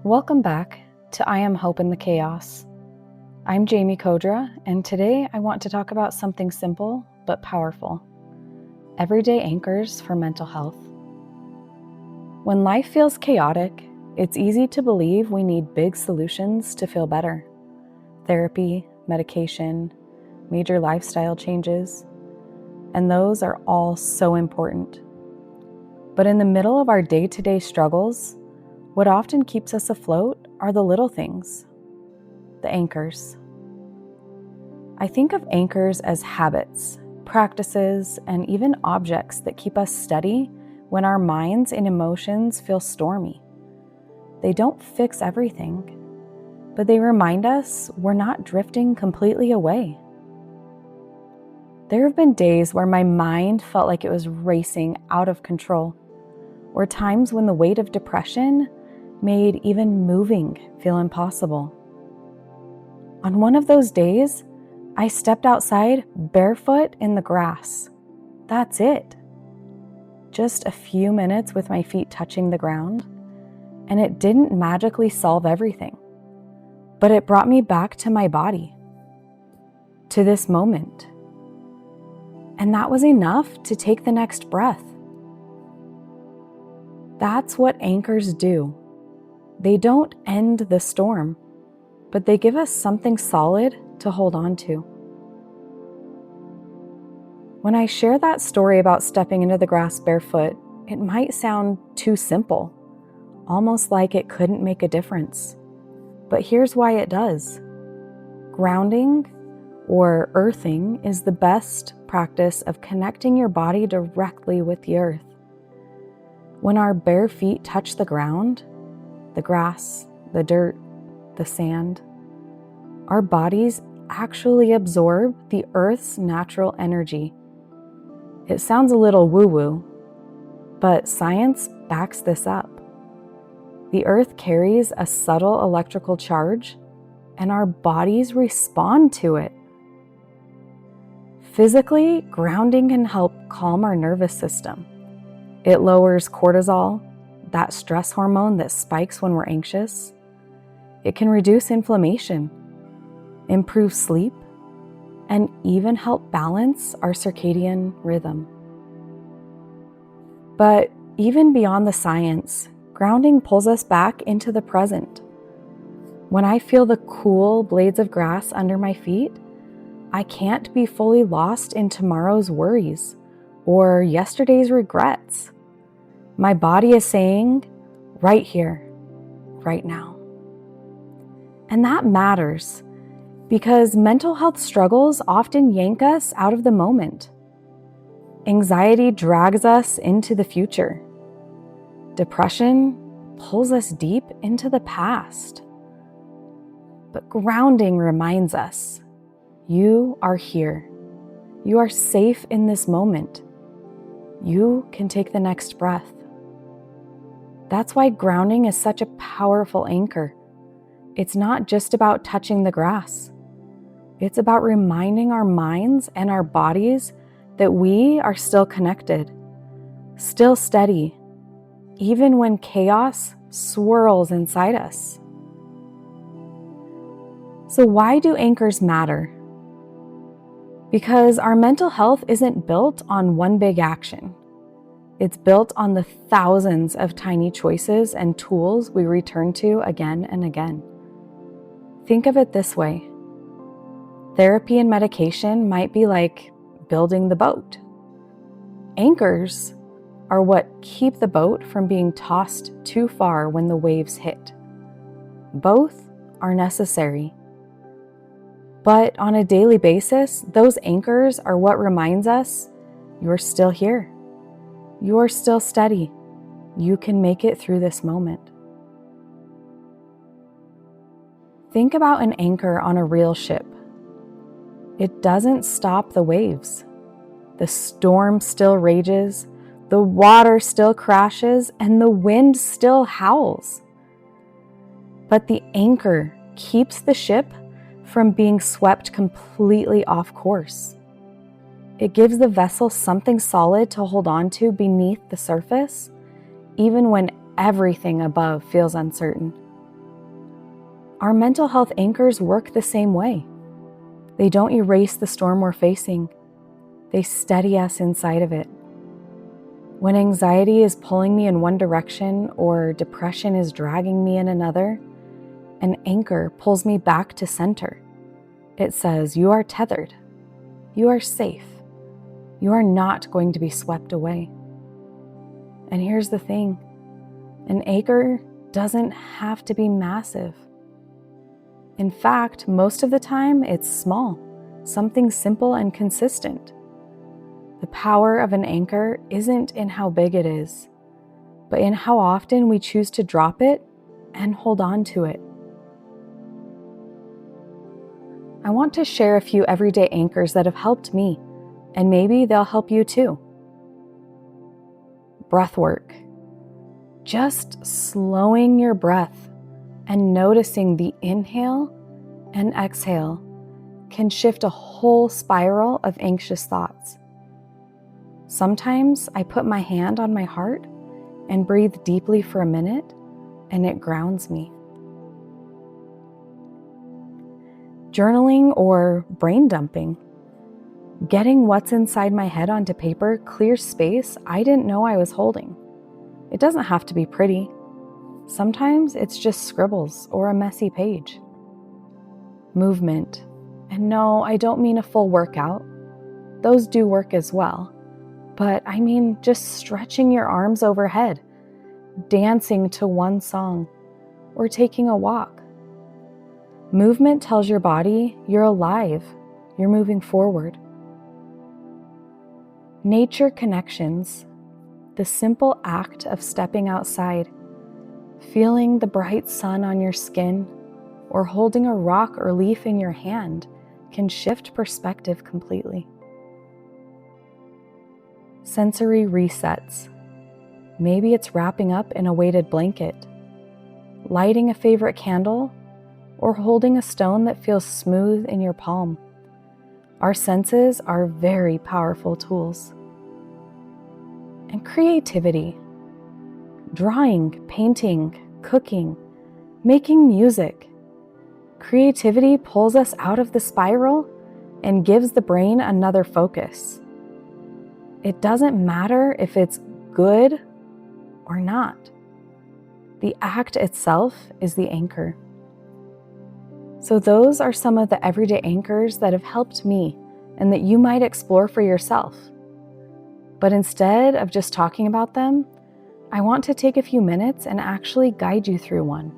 Welcome back to I Am Hope in the Chaos. I'm Jamie Kodra, and today I want to talk about something simple but powerful: everyday anchors for mental health. When life feels chaotic, it's easy to believe we need big solutions to feel better. Therapy, medication, major lifestyle changes, and those are all so important. But in the middle of our day-to-day struggles, what often keeps us afloat are the little things, the anchors. I think of anchors as habits, practices, and even objects that keep us steady when our minds and emotions feel stormy. They don't fix everything, but they remind us we're not drifting completely away. There have been days where my mind felt like it was racing out of control, or times when the weight of depression made even moving feel impossible. On one of those days, I stepped outside barefoot in the grass. That's it. Just a few minutes with my feet touching the ground, and it didn't magically solve everything, but it brought me back to my body, to this moment. And that was enough to take the next breath. That's what anchors do. They don't end the storm, but they give us something solid to hold on to. When I share that story about stepping into the grass barefoot, it might sound too simple, almost like it couldn't make a difference. But here's why it does. Grounding, or earthing, is the best practice of connecting your body directly with the earth. When our bare feet touch the ground, the grass, the dirt, the sand, our bodies actually absorb the earth's natural energy. It sounds a little woo-woo, but science backs this up. The earth carries a subtle electrical charge, and our bodies respond to it. Physically, grounding can help calm our nervous system. It lowers cortisol, that stress hormone that spikes when we're anxious. It can reduce inflammation, improve sleep, and even help balance our circadian rhythm. But even beyond the science, grounding pulls us back into the present. When I feel the cool blades of grass under my feet, I can't be fully lost in tomorrow's worries or yesterday's regrets. My body is saying, right here, right now. And that matters because mental health struggles often yank us out of the moment. Anxiety drags us into the future. Depression pulls us deep into the past. But grounding reminds us, you are here. You are safe in this moment. You can take the next breath. That's why grounding is such a powerful anchor. It's not just about touching the grass. It's about reminding our minds and our bodies that we are still connected, still steady, even when chaos swirls inside us. So why do anchors matter? Because our mental health isn't built on one big action. It's built on the thousands of tiny choices and tools we return to again and again. Think of it this way. Therapy and medication might be like building the boat. Anchors are what keep the boat from being tossed too far when the waves hit. Both are necessary. But on a daily basis, those anchors are what reminds us you're still here. You're still steady. You can make it through this moment. Think about an anchor on a real ship. It doesn't stop the waves. The storm still rages, the water still crashes, and the wind still howls. But the anchor keeps the ship from being swept completely off course. It gives the vessel something solid to hold on to beneath the surface, even when everything above feels uncertain. Our mental health anchors work the same way. They don't erase the storm we're facing. They steady us inside of it. When anxiety is pulling me in one direction or depression is dragging me in another, an anchor pulls me back to center. It says, you are tethered. You are safe. You are not going to be swept away. And here's the thing, an anchor doesn't have to be massive. In fact, most of the time it's small, something simple and consistent. The power of an anchor isn't in how big it is, but in how often we choose to drop it and hold on to it. I want to share a few everyday anchors that have helped me, and maybe they'll help you too. Breathwork. Just slowing your breath and noticing the inhale and exhale can shift a whole spiral of anxious thoughts. Sometimes I put my hand on my heart and breathe deeply for a minute, and it grounds me. Journaling or brain dumping. Getting what's inside my head onto paper clears space I didn't know I was holding. It doesn't have to be pretty. Sometimes it's just scribbles or a messy page. Movement. And no, I don't mean a full workout. Those do work as well. But I mean just stretching your arms overhead, dancing to one song, or taking a walk. Movement tells your body you're alive, you're moving forward. Nature connections, the simple act of stepping outside, feeling the bright sun on your skin, or holding a rock or leaf in your hand can shift perspective completely. Sensory resets. Maybe it's wrapping up in a weighted blanket, lighting a favorite candle, or holding a stone that feels smooth in your palm. Our senses are very powerful tools. And creativity. Drawing, painting, cooking, making music. Creativity pulls us out of the spiral and gives the brain another focus. It doesn't matter if it's good or not. The act itself is the anchor. So those are some of the everyday anchors that have helped me and that you might explore for yourself. But instead of just talking about them, I want to take a few minutes and actually guide you through one.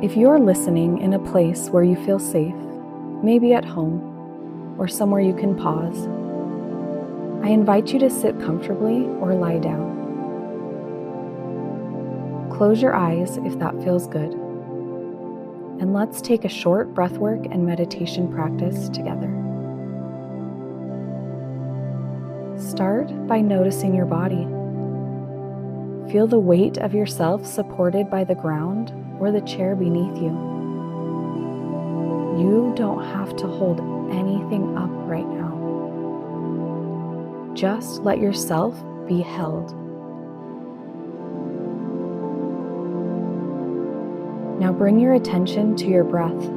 If you're listening in a place where you feel safe, maybe at home, or somewhere you can pause, I invite you to sit comfortably or lie down. Close your eyes if that feels good. And let's take a short breathwork and meditation practice together. Start by noticing your body. Feel the weight of yourself supported by the ground or the chair beneath you. You don't have to hold anything up right now. Just let yourself be held. Now bring your attention to your breath.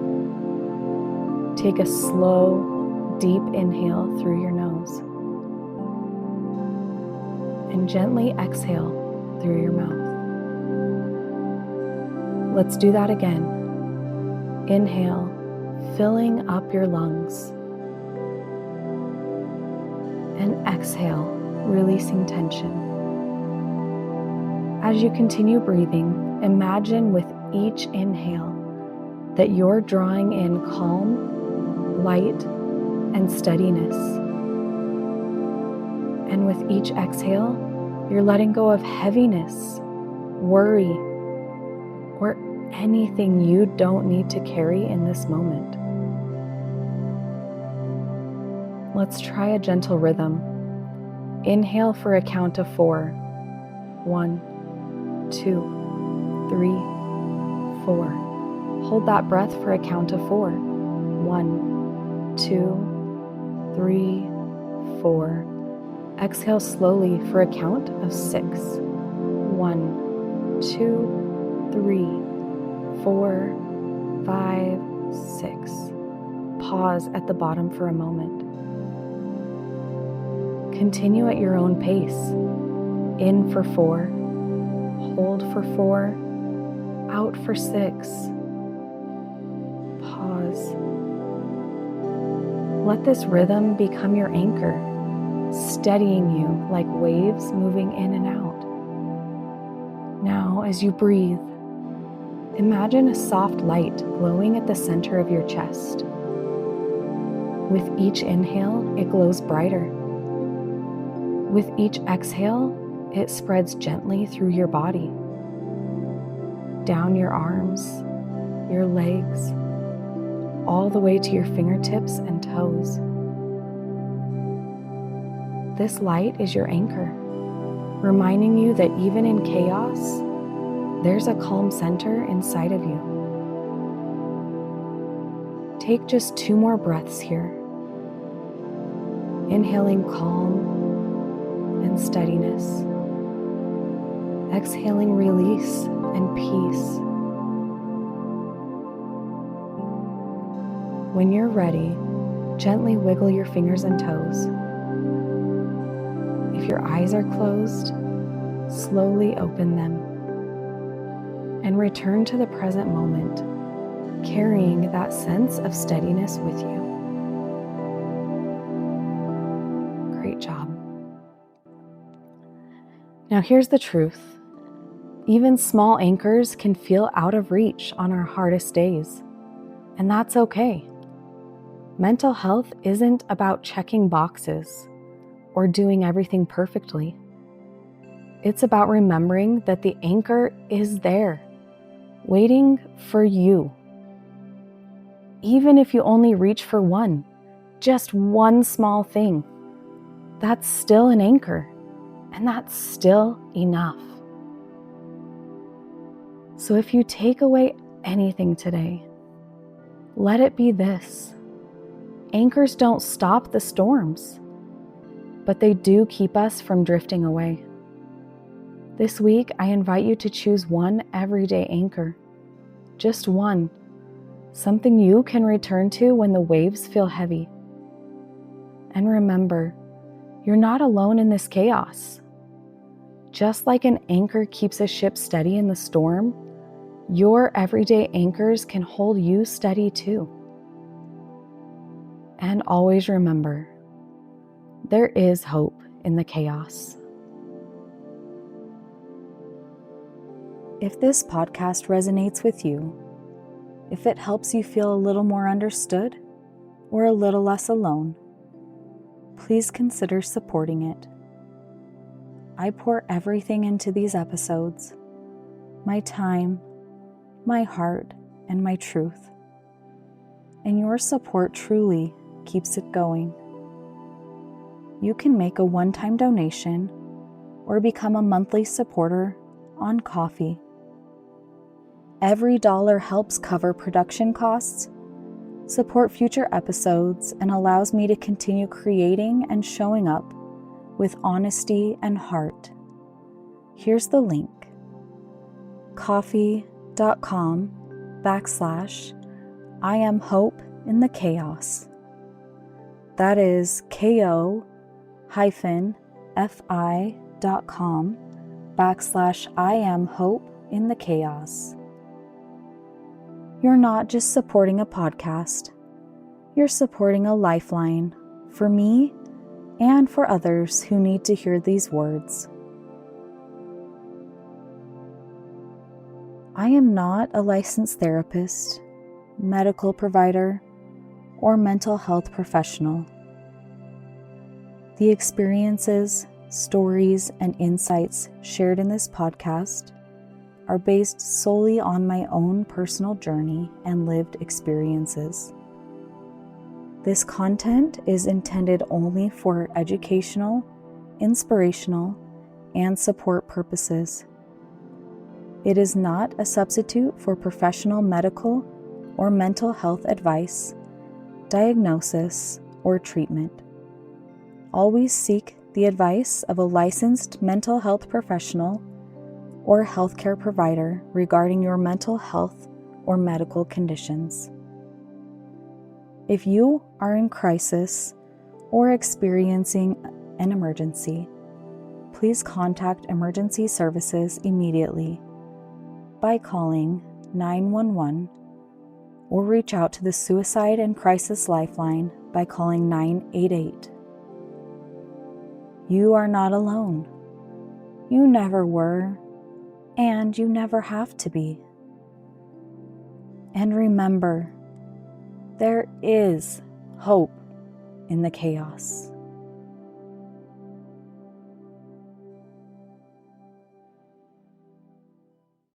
Take a slow, deep inhale through your nose. And gently exhale through your mouth. Let's do that again. Inhale, filling up your lungs. And exhale, releasing tension. As you continue breathing, imagine with each inhale that you're drawing in calm, light, and steadiness. And with each exhale, you're letting go of heaviness, worry, or anything you don't need to carry in this moment. Let's try a gentle rhythm. Inhale for a count of 4. 1, 2, 3, 4. Hold that breath for a count of 4. 1, 2, 3, 4. Exhale slowly for a count of 6. 1, 2, 3, 4, 5, 6. Pause at the bottom for a moment. Continue at your own pace. In for 4, hold for 4, out for 6. Pause. Let this rhythm become your anchor, steadying you like waves moving in and out. Now, as you breathe, imagine a soft light glowing at the center of your chest. With each inhale, it glows brighter. With each exhale, it spreads gently through your body, down your arms, your legs, all the way to your fingertips and toes. This light is your anchor, reminding you that even in chaos, there's a calm center inside of you. Take just 2 more breaths here. Inhaling calm and steadiness. Exhaling release and peace. When you're ready, gently wiggle your fingers and toes. If your eyes are closed, slowly open them and return to the present moment, carrying that sense of steadiness with you. Great job. Now here's the truth. Even small anchors can feel out of reach on our hardest days, and that's okay. Mental health isn't about checking boxes or doing everything perfectly. It's about remembering that the anchor is there, waiting for you. Even if you only reach for one, just one small thing, that's still an anchor, and that's still enough. So if you take away anything today, let it be this. Anchors don't stop the storms, but they do keep us from drifting away. This week, I invite you to choose one everyday anchor. Just one. Something you can return to when the waves feel heavy. And remember, you're not alone in this chaos. Just like an anchor keeps a ship steady in the storm, your everyday anchors can hold you steady too. And always remember, there is hope in the chaos. If this podcast resonates with you, if it helps you feel a little more understood or a little less alone, please consider supporting it. I pour everything into these episodes, my time, my heart, and my truth. And your support truly keeps it going. You can make a one-time donation or become a monthly supporter on Ko-fi. Every dollar helps cover production costs, support future episodes, and allows me to continue creating and showing up with honesty and heart. Here's the link: ko-fi.com/I am hope in the chaos. That is ko-fi.com/I am hope in the chaos. You're not just supporting a podcast, you're supporting a lifeline for me and for others who need to hear these words. I am not a licensed therapist, medical provider, or mental health professional. The experiences, stories, and insights shared in this podcast are based solely on my own personal journey and lived experiences. This content is intended only for educational, inspirational, and support purposes. It is not a substitute for professional medical or mental health advice, diagnosis, or treatment. Always seek the advice of a licensed mental health professional or healthcare provider regarding your mental health or medical conditions. If you are in crisis or experiencing an emergency, please contact emergency services immediately by calling 911 or reach out to the Suicide and Crisis Lifeline by calling 988. You are not alone. You never were, and you never have to be. And remember, there is hope in the chaos.